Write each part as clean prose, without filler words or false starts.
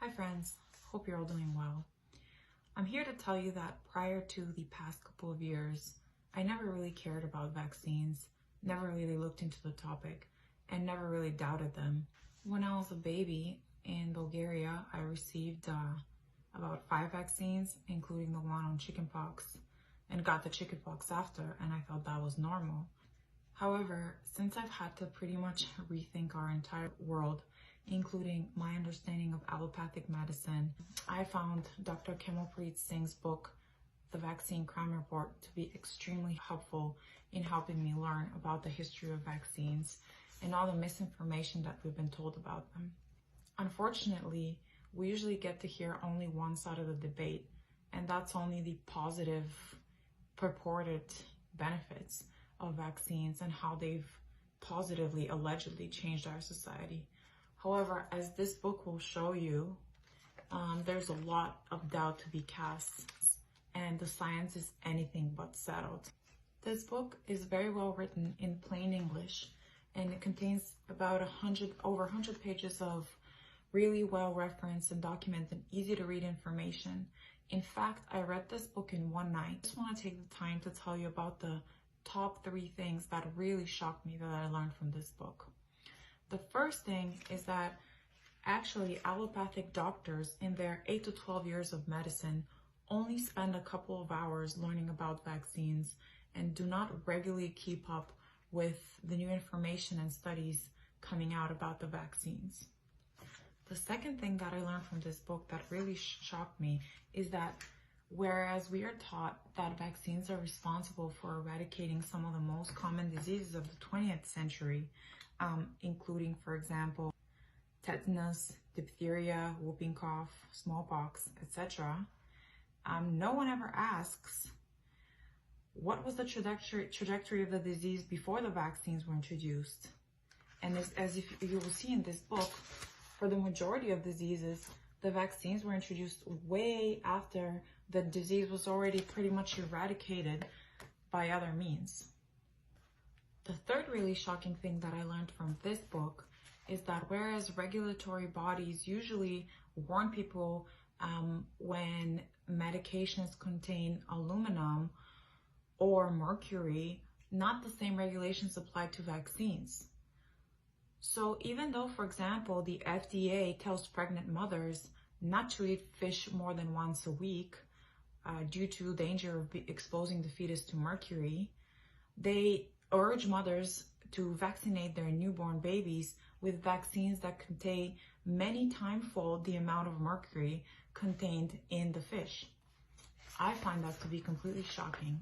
Hi friends, hope you're all doing well. I'm here to tell you that prior to the past couple of years, I never really cared about vaccines, never really looked into the topic, and never really doubted them. When I was a baby in Bulgaria, I received about 5 vaccines, including the one on chickenpox, and got the chickenpox after, and I thought that was normal. However, since I've had to pretty much rethink our entire world, including my understanding of allopathic medicine, I found Dr. Kemalpreet Singh's book, The Vaccine Crime Report, to be extremely helpful in helping me learn about the history of vaccines and all the misinformation that we've been told about them. Unfortunately, we usually get to hear only one side of the debate, and that's only the positive purported benefits of vaccines and how they've positively, allegedly changed our society. However, as this book will show you, there's a lot of doubt to be cast, and the science is anything but settled. This book is very well written in plain English, and it contains about over 100 pages of really well referenced and documented, easy to read information. In fact, I read this book in one night. I just want to take the time to tell you about the top 3 things that really shocked me that I learned from this book. The first thing is that actually allopathic doctors in their 8 to 12 years of medicine only spend a couple of hours learning about vaccines and do not regularly keep up with the new information and studies coming out about the vaccines. The second thing that I learned from this book that really shocked me is that whereas we are taught that vaccines are responsible for eradicating some of the most common diseases of the 20th century, including, for example, tetanus, diphtheria, whooping cough, smallpox, etc., no one ever asks what was the trajectory of the disease before the vaccines were introduced. And as if you will see in this book, for the majority of diseases, the vaccines were introduced way after the disease was already pretty much eradicated by other means. The third really shocking thing that I learned from this book is that whereas regulatory bodies usually warn people when medications contain aluminum or mercury, not the same regulations apply to vaccines. So even though, for example, the FDA tells pregnant mothers not to eat fish more than once a week due to danger of exposing the fetus to mercury, they urge mothers to vaccinate their newborn babies with vaccines that contain many timefold the amount of mercury contained in the fish. I find that to be completely shocking.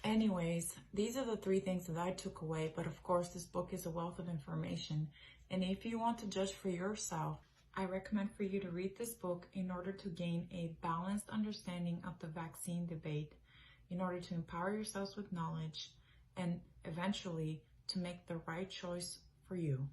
Anyways, these are the 3 things that I took away, but of course this book is a wealth of information, and if you want to judge for yourself, I recommend for you to read this book in order to gain a balanced understanding of the vaccine debate, in order to empower yourselves with knowledge, and eventually to make the right choice for you.